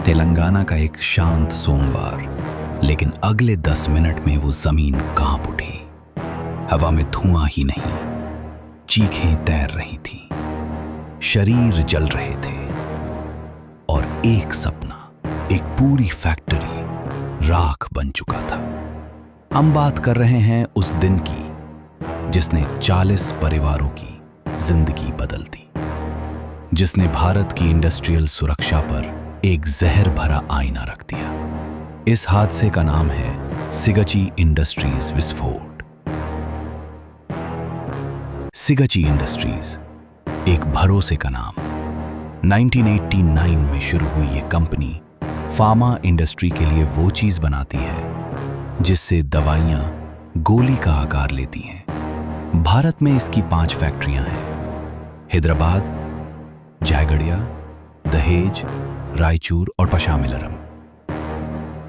तेलंगाना का एक शांत सोमवार, लेकिन अगले 10 मिनट में वो जमीन कांप उठी। हवा में धुआं ही नहीं, चीखें तैर रही थीं, शरीर जल रहे थे और एक सपना, एक पूरी फैक्ट्री राख बन चुका था। हम बात कर रहे हैं उस दिन की जिसने 40 परिवारों की जिंदगी बदल दी, जिसने भारत की इंडस्ट्रियल सुरक्षा पर एक जहर भरा आईना रख दिया। इस हादसे का नाम है सिगची इंडस्ट्रीज विस्फोट। सिगची इंडस्ट्रीज एक भरोसे का नाम। 1989 में शुरू हुई ये कंपनी फार्मा इंडस्ट्री के लिए वो चीज बनाती है जिससे दवाइयां गोली का आकार लेती हैं। भारत में इसकी 5 फैक्ट्रियां हैं: हैदराबाद, जयगढ़िया, दहेज, रायचूर और पशामिलरम।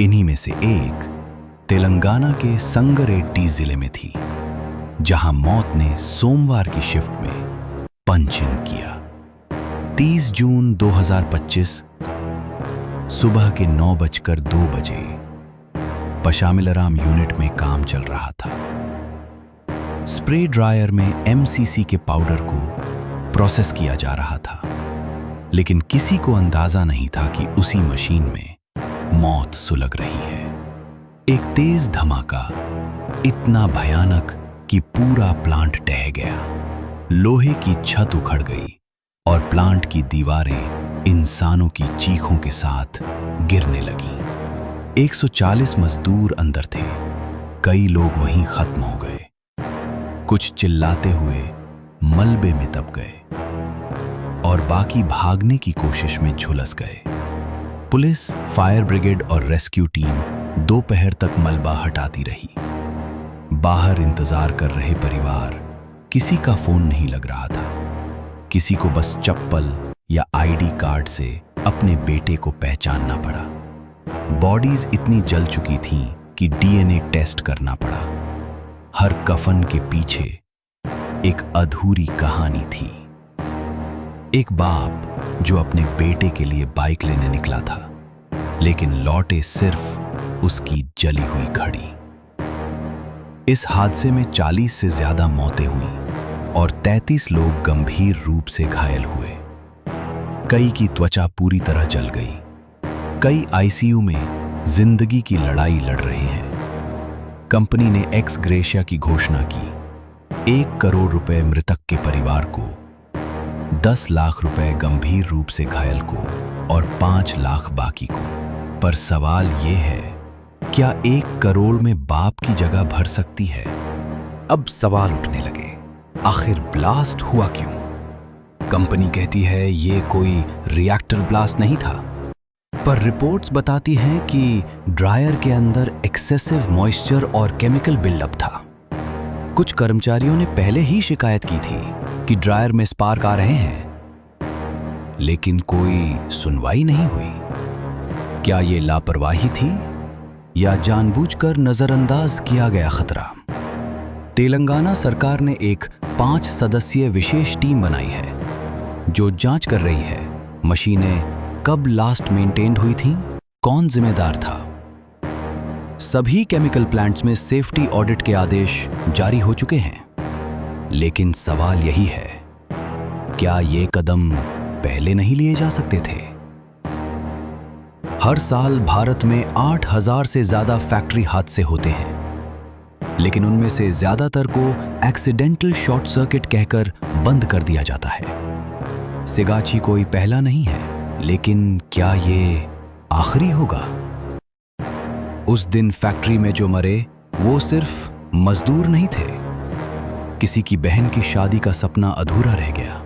इन्हीं में से एक तेलंगाना के संगारेड्डी जिले में थी, जहां मौत ने सोमवार की शिफ्ट में पंच इन किया। 30 जून 2025 सुबह के 9:02 बजे पशामिलराम यूनिट में काम चल रहा था। स्प्रे ड्रायर में एमसीसी के पाउडर को प्रोसेस किया जा रहा था, लेकिन किसी को अंदाजा नहीं था कि उसी मशीन में मौत सुलग रही है। एक तेज धमाका, इतना भयानक कि पूरा प्लांट ढह गया। लोहे की छत उखड़ गई और प्लांट की दीवारें इंसानों की चीखों के साथ गिरने लगीं। 140 मजदूर अंदर थे। कई लोग वहीं खत्म हो गए, कुछ चिल्लाते हुए मलबे में दब गए और बाकी भागने की कोशिश में झुलस गए। पुलिस, फायर ब्रिगेड और रेस्क्यू टीम दोपहर तक मलबा हटाती रही। बाहर इंतजार कर रहे परिवार, किसी का फोन नहीं लग रहा था। किसी को बस चप्पल या आईडी कार्ड से अपने बेटे को पहचानना पड़ा। बॉडीज इतनी जल चुकी थीं कि डीएनए टेस्ट करना पड़ा। हर कफन के पीछे एक अधूरी कहानी थी। एक बाप जो अपने बेटे के लिए बाइक लेने निकला था, लेकिन लौटे सिर्फ उसकी जली हुई घड़ी। इस हादसे में 40 से ज्यादा मौतें हुईं और 33 लोग गंभीर रूप से घायल हुए। कई की त्वचा पूरी तरह जल गई। कई आईसीयू में जिंदगी की लड़ाई लड़ रहे हैं। कंपनी ने एक्स ग्रेशिया की घोषणा की। 1 करोड़ रुपए मृतक के परिवार को, 10 लाख रुपए गंभीर रूप से घायल को और 5 लाख बाकी को। पर सवाल यह है, क्या 1 करोड़ में बाप की जगह भर सकती है? अब सवाल उठने लगे, आखिर ब्लास्ट हुआ क्यों? कंपनी कहती है ये कोई रिएक्टर ब्लास्ट नहीं था, पर रिपोर्ट्स बताती हैं कि ड्रायर के अंदर एक्सेसिव मॉइस्चर और केमिकल बिल्डअप था। कुछ कर्मचारियों ने पहले ही शिकायत की थी कि ड्रायर में स्पार्क आ रहे हैं, लेकिन कोई सुनवाई नहीं हुई। क्या ये लापरवाही थी या जानबूझकर नजरअंदाज किया गया खतरा? तेलंगाना सरकार ने एक 5 सदस्यीय विशेष टीम बनाई है जो जांच कर रही है मशीनें कब लास्ट मेंटेन्ड हुई थीं, कौन जिम्मेदार था। सभी केमिकल प्लांट्स में सेफ्टी ऑडिट के आदेश जारी हो चुके हैं, लेकिन सवाल यही है, क्या ये कदम पहले नहीं लिए जा सकते थे? हर साल भारत में 8000 से ज्यादा फैक्ट्री हादसे होते हैं, लेकिन उनमें से ज्यादातर को एक्सीडेंटल शॉर्ट सर्किट कहकर बंद कर दिया जाता है। सिगाची कोई पहला नहीं है, लेकिन क्या ये आखिरी होगा? उस दिन फैक्ट्री में जो मरे वो सिर्फ मजदूर नहीं थे। किसी की बहन की शादी का सपना अधूरा रह गया,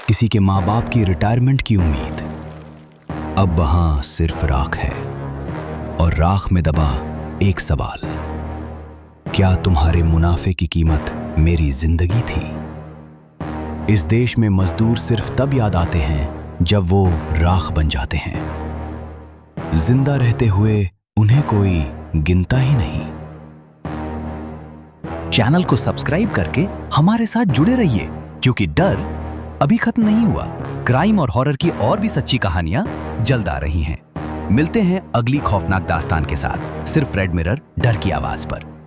किसी के माँ बाप की रिटायरमेंट की उम्मीद। अब वहां सिर्फ राख है और राख में दबा एक सवाल, क्या तुम्हारे मुनाफे की कीमत मेरी जिंदगी थी? इस देश में मजदूर सिर्फ तब याद आते हैं जब वो राख बन जाते हैं। जिंदा रहते हुए उन्हें कोई गिनता ही नहीं। चैनल को सब्सक्राइब करके हमारे साथ जुड़े रहिए, क्योंकि डर अभी खत्म नहीं हुआ। क्राइम और हॉरर की और भी सच्ची कहानियां जल्द आ रही हैं। मिलते हैं अगली खौफनाक दास्तान के साथ, सिर्फ रेड मिरर डर की आवाज पर।